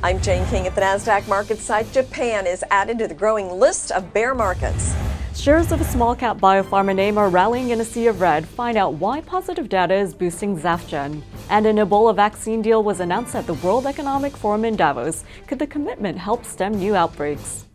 I'm Jane King at the NASDAQ market site. Japan is added to the growing list of bear markets. Shares of a small-cap biopharma name are rallying in a sea of red. Find out why positive data is boosting Zafgen. And an Ebola vaccine deal was announced at the World Economic Forum in Davos. Could the commitment help stem new outbreaks?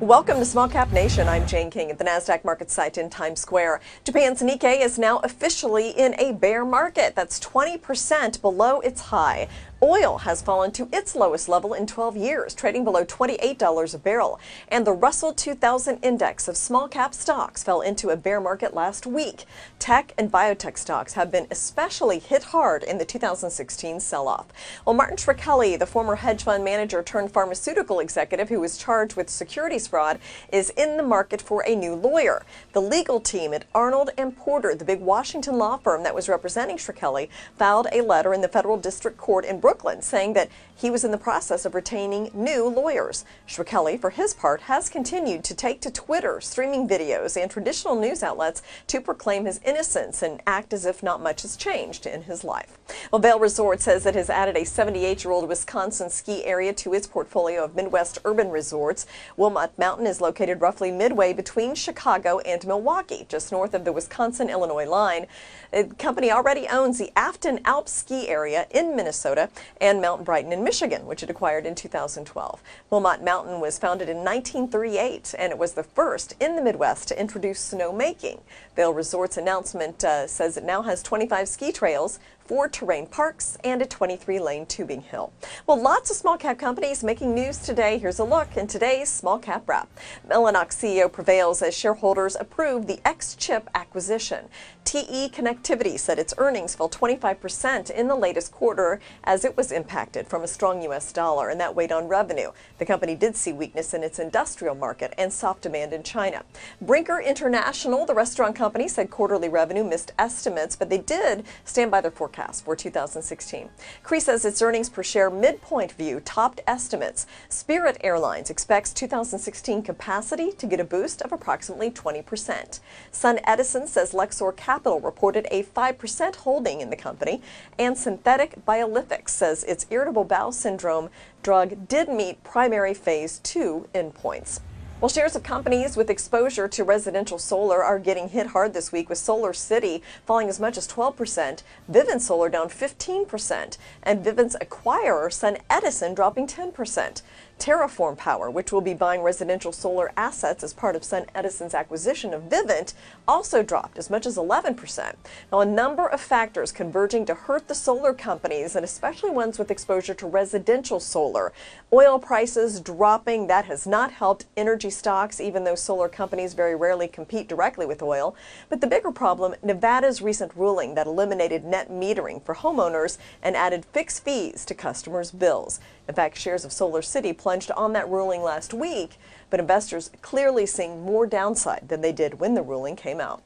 Welcome to Small Cap Nation. I'm Jane King at the NASDAQ market site in Times Square. Japan's Nikkei is now officially in a bear market. That's 20% below its high. Oil has fallen to its lowest level in 12 years, trading below $28 a barrel. And the Russell 2000 index of small cap stocks fell into a bear market last week. Tech and biotech stocks have been especially hit hard in the 2016 sell-off. Well, Martin Shkreli, the former hedge fund manager turned pharmaceutical executive who was charged with securities fraud, is in the market for a new lawyer. The legal team at Arnold & Porter, the big Washington law firm that was representing Shkreli, filed a letter in the federal district court in Brooklyn saying that he was in the process of retaining new lawyers. Shkreli, for his part, has continued to take to Twitter, streaming videos, and traditional news outlets to proclaim his innocence and act as if not much has changed in his life. Well, Vail Resorts says it has added a 78-year-old Wisconsin ski area to its portfolio of Midwest urban resorts. Wilmot Mountain is located roughly midway between Chicago and Milwaukee, just north of the Wisconsin-Illinois line. The company already owns the Afton Alps ski area in Minnesota and Mount Brighton in Michigan, which it acquired in 2012. Wilmot Mountain was founded in 1938, and it was the first in the Midwest to introduce snowmaking. Vail Resorts' announcement says it now has 25 ski trails, 4 terrain parks, and a 23-lane tubing hill. Well, lots of small-cap companies making news today. Here's a look in today's small-cap wrap. Mellanox CEO prevails as shareholders approve the X-Chip acquisition. TE Connectivity said its earnings fell 25% in the latest quarter as it was impacted from a strong U.S. dollar, and that weighed on revenue. The company did see weakness in its industrial market and soft demand in China. Brinker International, the restaurant company, said quarterly revenue missed estimates, but they did stand by their forecast for 2016. Cree says its earnings per share midpoint view topped estimates. Spirit Airlines expects 2016 capacity to get a boost of approximately 20%. Sun Edison says Lexor Capital reported a 5% holding in the company, and Synthetic Biolithics says its irritable bowel syndrome drug did meet primary phase 2 endpoints. Well, shares of companies with exposure to residential solar are getting hit hard this week, with Solar City falling as much as 12%, Vivint Solar down 15%, and Vivint's acquirer, Sun Edison, dropping 10%. Terraform Power, which will be buying residential solar assets as part of Sun Edison's acquisition of Vivint, also dropped as much as 11%. Now, a number of factors converging to hurt the solar companies, and especially ones with exposure to residential solar. Oil prices dropping, that has not helped energy stocks, even though solar companies very rarely compete directly with oil. But the bigger problem, Nevada's recent ruling that eliminated net metering for homeowners and added fixed fees to customers' bills. In fact, shares of Solar City plunged on that ruling last week, but investors clearly seeing more downside than they did when the ruling came out.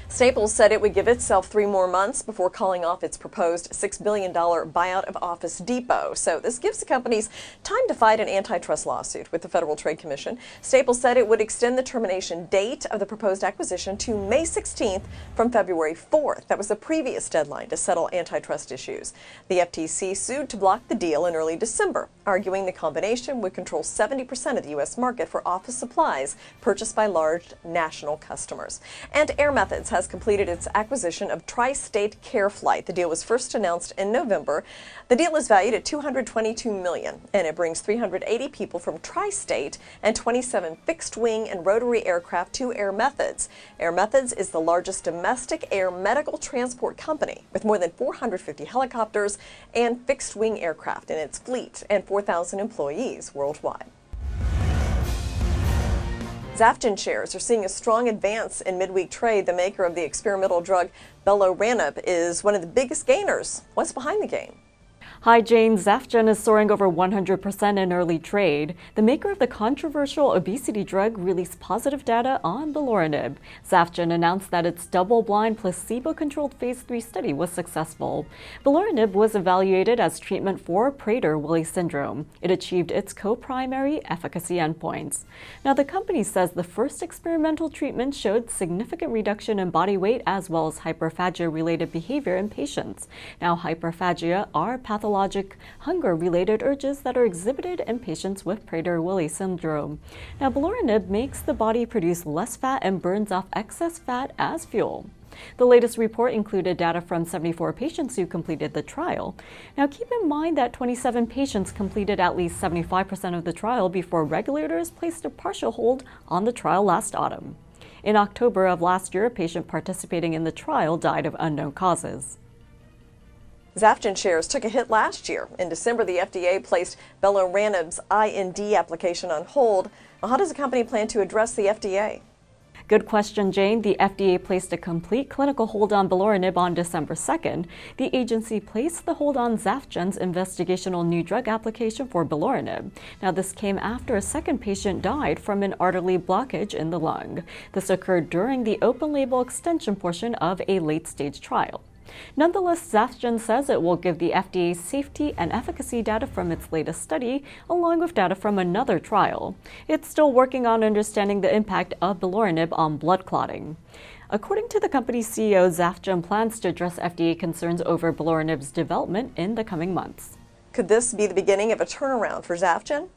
Staples said it would give itself 3 more months before calling off its proposed $6 billion buyout of Office Depot. So this gives the companies time to fight an antitrust lawsuit with the Federal Trade Commission. Staples said it would extend the termination date of the proposed acquisition to May 16th from February 4th. That was the previous deadline to settle antitrust issues. The FTC sued to block the deal in early December, arguing the combination would control 70% of the U.S. market for office supplies purchased by large national customers. And Air Methods has completed its acquisition of Tri-State Care Flight. The deal was first announced in November. The deal is valued at $222 million, and it brings 380 people from Tri-State and 27 fixed-wing and rotary aircraft to Air Methods. Air Methods is the largest domestic air medical transport company, with more than 450 helicopters and fixed-wing aircraft in its fleet and 4,000 employees worldwide. Zafgen shares are seeing a strong advance in midweek trade. The maker of the experimental drug beloranib is one of the biggest gainers. What's behind the gain? Hi, Jane. Zafgen is soaring over 100% in early trade. The maker of the controversial obesity drug released positive data on beloranib. Zafgen announced that its double-blind, placebo-controlled phase 3 study was successful. Beloranib was evaluated as treatment for Prader-Willi syndrome. It achieved its co-primary efficacy endpoints. Now, the company says the first experimental treatment showed significant reduction in body weight as well as hyperphagia-related behavior in patients. Now, hyperphagia are pathologic hunger-related urges that are exhibited in patients with Prader-Willi syndrome. Now, beloranib makes the body produce less fat and burns off excess fat as fuel. The latest report included data from 74 patients who completed the trial. Now, keep in mind that 27 patients completed at least 75% of the trial before regulators placed a partial hold on the trial last autumn. In October of last year, a patient participating in the trial died of unknown causes. Zafgen shares took a hit last year. In December, the FDA placed beloranib's IND application on hold. Well, how does the company plan to address the FDA? Good question, Jane. The FDA placed a complete clinical hold on beloranib on December 2nd. The agency placed the hold on Zafgen's investigational new drug application for beloranib. Now, this came after a second patient died from an artery blockage in the lung. This occurred during the open-label extension portion of a late-stage trial. Nonetheless, Zafgen says it will give the FDA safety and efficacy data from its latest study, along with data from another trial. It's still working on understanding the impact of beloranib on blood clotting. According to the company's CEO, Zafgen plans to address FDA concerns over beloranib's development in the coming months. Could this be the beginning of a turnaround for Zafgen?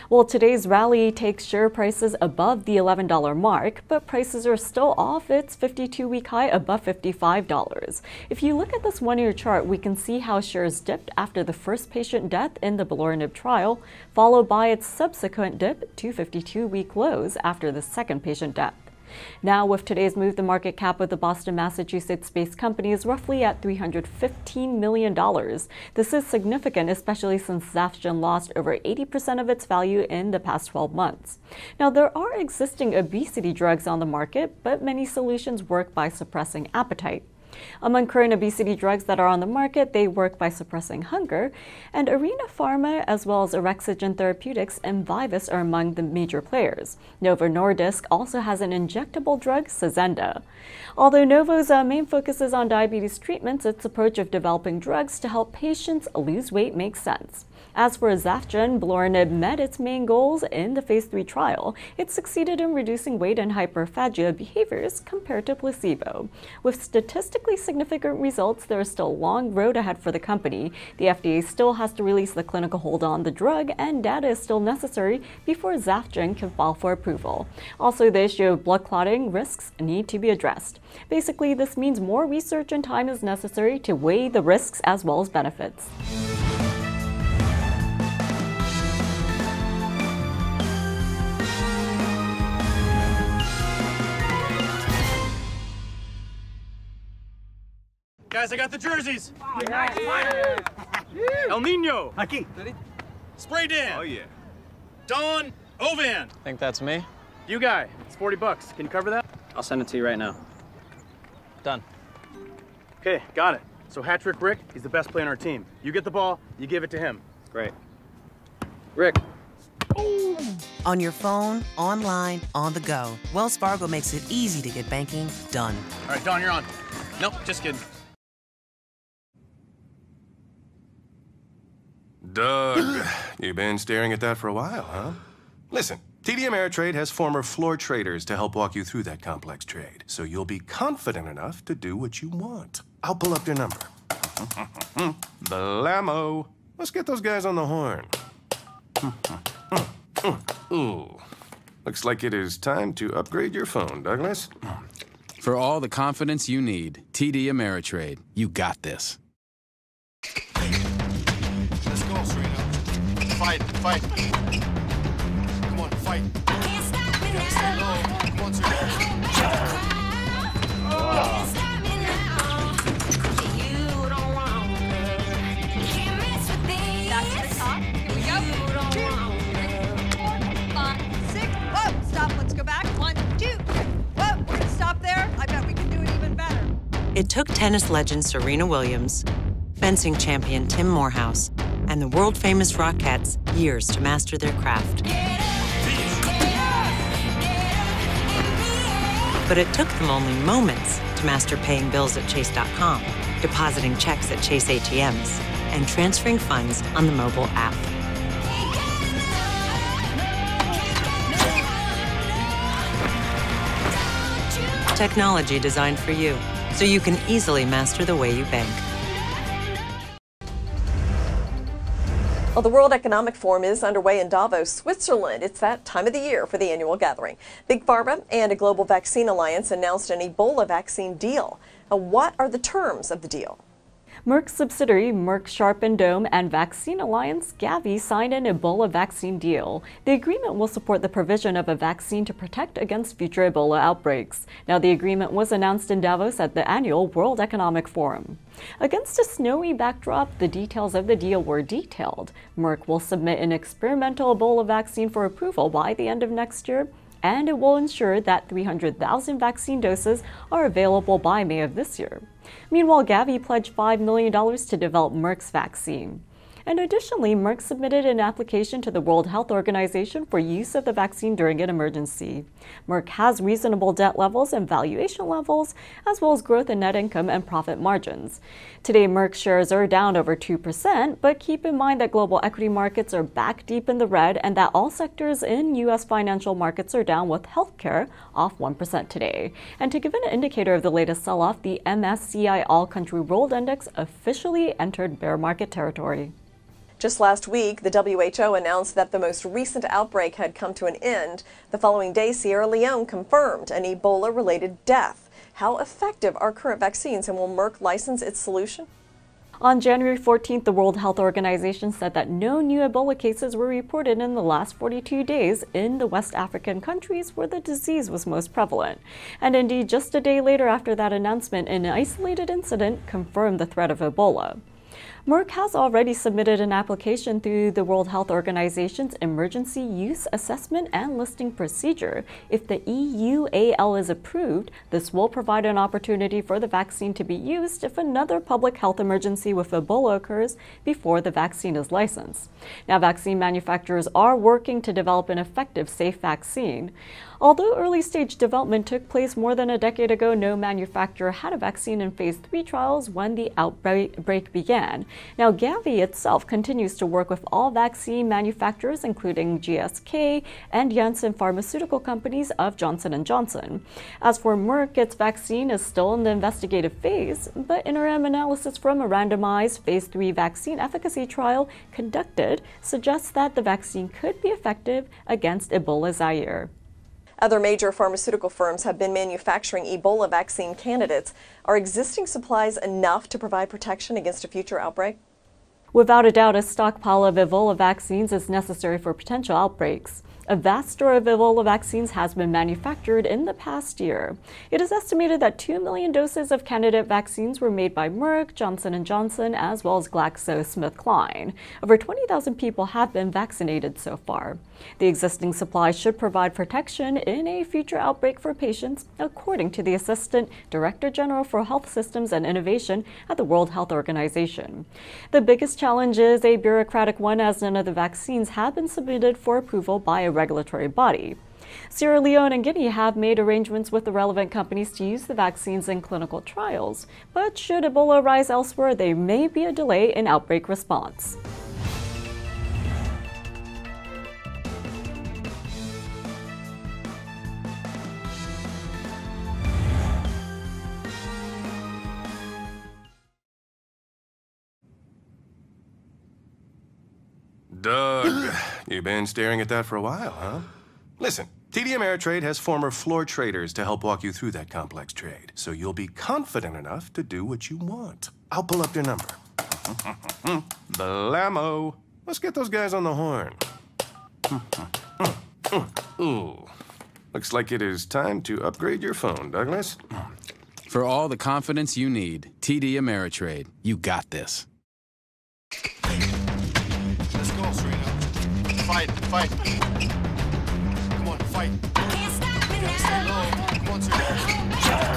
Well, today's rally takes share prices above the $11 mark, but prices are still off its 52-week high above $55. If you look at this one-year chart, we can see how shares dipped after the first patient death in the beloranib trial, followed by its subsequent dip to 52-week lows after the second patient death. Now, with today's move, the market cap of the Boston, Massachusetts-based company is roughly at $315 million. This is significant, especially since Zafgen lost over 80% of its value in the past 12 months. Now, there are existing obesity drugs on the market, but many solutions work by suppressing appetite. Among current obesity drugs that are on the market, they work by suppressing hunger, and Arena Pharma, as well as Orexigen Therapeutics and Vivus are among the major players. Novo Nordisk also has an injectable drug, Saxenda. Although Novo's main focus is on diabetes treatments, its approach of developing drugs to help patients lose weight makes sense. As for Zafgen, beloranib met its main goals in the phase 3 trial. It succeeded in reducing weight and hyperphagia behaviors compared to placebo. With statistically significant results, there is still a long road ahead for the company. The FDA still has to release the clinical hold on the drug, and data is still necessary before Zafgen can file for approval. Also, the issue of blood clotting risks need to be addressed. Basically, this means more research and time is necessary to weigh the risks as well as benefits. Guys, I got the jerseys. El Nino. Aquí. Spray Dan. Oh, yeah. Don Ovan. Think that's me? You guy. It's $40. Can you cover that? I'll send it to you right now. Done. Okay, got it. So hat trick Rick, he's the best player on our team. You get the ball, you give it to him. Great. Rick. On your phone, online, on the go, Wells Fargo makes it easy to get banking done. All right, Don, you're on. Nope, just kidding. Doug, you've been staring at that for a while, huh? Listen, TD Ameritrade has former floor traders to help walk you through that complex trade, so you'll be confident enough to do what you want. I'll pull up your number. Blammo. Let's get those guys on the horn. Ooh. Looks like it is time to upgrade your phone, Douglas. For all the confidence you need, TD Ameritrade. You got this. Let's go, Serena. Fight, fight. Come on, fight. Can't stop me now. Come on, Serena. Can't stop me now. You don't want me. Can't mess with this. Back to the top. Here we go. You don't want me. 4, 5, 6. Whoa, stop. Let's go back. 1, 2. Whoa, we're going to stop there. I bet we can do it even better. It took tennis legend Serena Williams fencing champion Tim Morehouse, and the world-famous Rockettes years to master their craft. But it took them only moments to master paying bills at Chase.com, depositing checks at Chase ATMs, and transferring funds on the mobile app. Technology designed for you, so you can easily master the way you bank. Well, the World Economic Forum is underway in Davos, Switzerland. It's that time of the year for the annual gathering. Big Pharma and a global vaccine alliance announced an Ebola vaccine deal. Now, what are the terms of the deal? Merck's subsidiary Merck Sharp and Dohme and vaccine alliance Gavi signed an Ebola vaccine deal. The agreement will support the provision of a vaccine to protect against future Ebola outbreaks. Now, the agreement was announced in Davos at the annual World Economic Forum. Against a snowy backdrop, the details of the deal were detailed. Merck will submit an experimental Ebola vaccine for approval by the end of next year, and it will ensure that 300,000 vaccine doses are available by May of this year. Meanwhile, Gavi pledged $5 million to develop Merck's vaccine. And additionally, Merck submitted an application to the World Health Organization for use of the vaccine during an emergency. Merck has reasonable debt levels and valuation levels, as well as growth in net income and profit margins. Today, Merck shares are down over 2%, but keep in mind that global equity markets are back deep in the red and that all sectors in U.S. financial markets are down, with healthcare off 1% today. And to give an indicator of the latest sell-off, the MSCI All-Country World Index officially entered bear market territory. Just last week, the WHO announced that the most recent outbreak had come to an end. The following day, Sierra Leone confirmed an Ebola-related death. How effective are current vaccines, and will Merck license its solution? On January 14th, the World Health Organization said that no new Ebola cases were reported in the last 42 days in the West African countries where the disease was most prevalent. And indeed, just a day later after that announcement, an isolated incident confirmed the threat of Ebola. Merck has already submitted an application through the World Health Organization's Emergency Use Assessment and Listing Procedure. If the EUAL is approved, this will provide an opportunity for the vaccine to be used if another public health emergency with Ebola occurs before the vaccine is licensed. Now, vaccine manufacturers are working to develop an effective, safe vaccine. Although early-stage development took place more than a decade ago, no manufacturer had a vaccine in phase 3 trials when the outbreak began. Now, Gavi itself continues to work with all vaccine manufacturers, including GSK and Janssen pharmaceutical companies of Johnson & Johnson. As for Merck, its vaccine is still in the investigative phase, but interim analysis from a randomized phase 3 vaccine efficacy trial conducted suggests that the vaccine could be effective against Ebola Zaire. Other major pharmaceutical firms have been manufacturing Ebola vaccine candidates. Are existing supplies enough to provide protection against a future outbreak? Without a doubt, a stockpile of Ebola vaccines is necessary for potential outbreaks. A vast store of Ebola vaccines has been manufactured in the past year. It is estimated that 2 million doses of candidate vaccines were made by Merck, Johnson & Johnson, as well as GlaxoSmithKline. Over 20,000 people have been vaccinated so far. The existing supply should provide protection in a future outbreak for patients, according to the Assistant Director General for Health Systems and Innovation at the World Health Organization. The biggest challenge is a bureaucratic one, as none of the vaccines have been submitted for approval by a regulatory body. Sierra Leone and Guinea have made arrangements with the relevant companies to use the vaccines in clinical trials, but should Ebola arise elsewhere, there may be a delay in outbreak response. Doug, you've been staring at that for a while, huh? Listen, TD Ameritrade has former floor traders to help walk you through that complex trade, so you'll be confident enough to do what you want. I'll pull up your number. Blammo. Let's get those guys on the horn. Ooh. Looks like it is time to upgrade your phone, Douglas. For all the confidence you need, TD Ameritrade. You got this. Let's go, Serena. Fight, fight. Come on, fight. Can't stop me now. Come on, Serena. Can't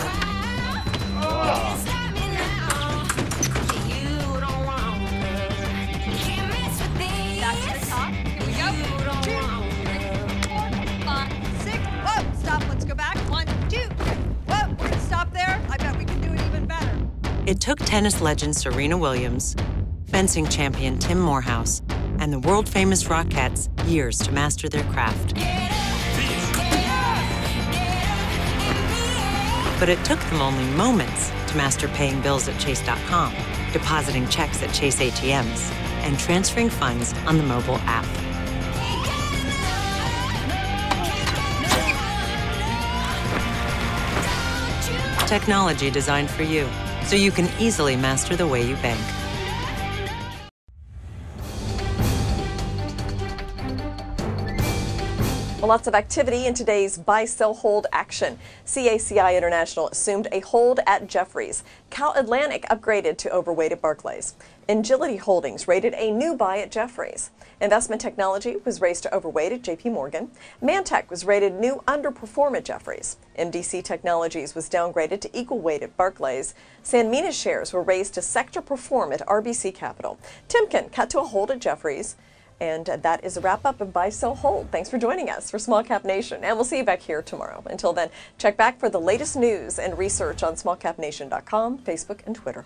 stop me now. You don't It took tennis legend Serena Williams, fencing champion Tim Morehouse, and the world-famous Rockettes years to master their craft. But it took them only moments to master paying bills at Chase.com, depositing checks at Chase ATMs, and transferring funds on the mobile app. Technology designed for you, so you can easily master the way you bank. Well, lots of activity in today's buy, sell, hold action. CACI International assumed a hold at Jefferies. Cal Atlantic upgraded to overweight at Barclays. Agility Holdings rated a new buy at Jefferies. Investment Technology was raised to overweight at JP Morgan. Mantech was rated new underperform at Jefferies. MDC Technologies was downgraded to equal weight at Barclays. Sanmina's shares were raised to sector perform at RBC Capital. Timken cut to a hold at Jefferies. And that is a wrap up of Buy, Sell, Hold. Thanks for joining us for Small Cap Nation, and we'll see you back here tomorrow. Until then, check back for the latest news and research on smallcapnation.com, Facebook, and Twitter.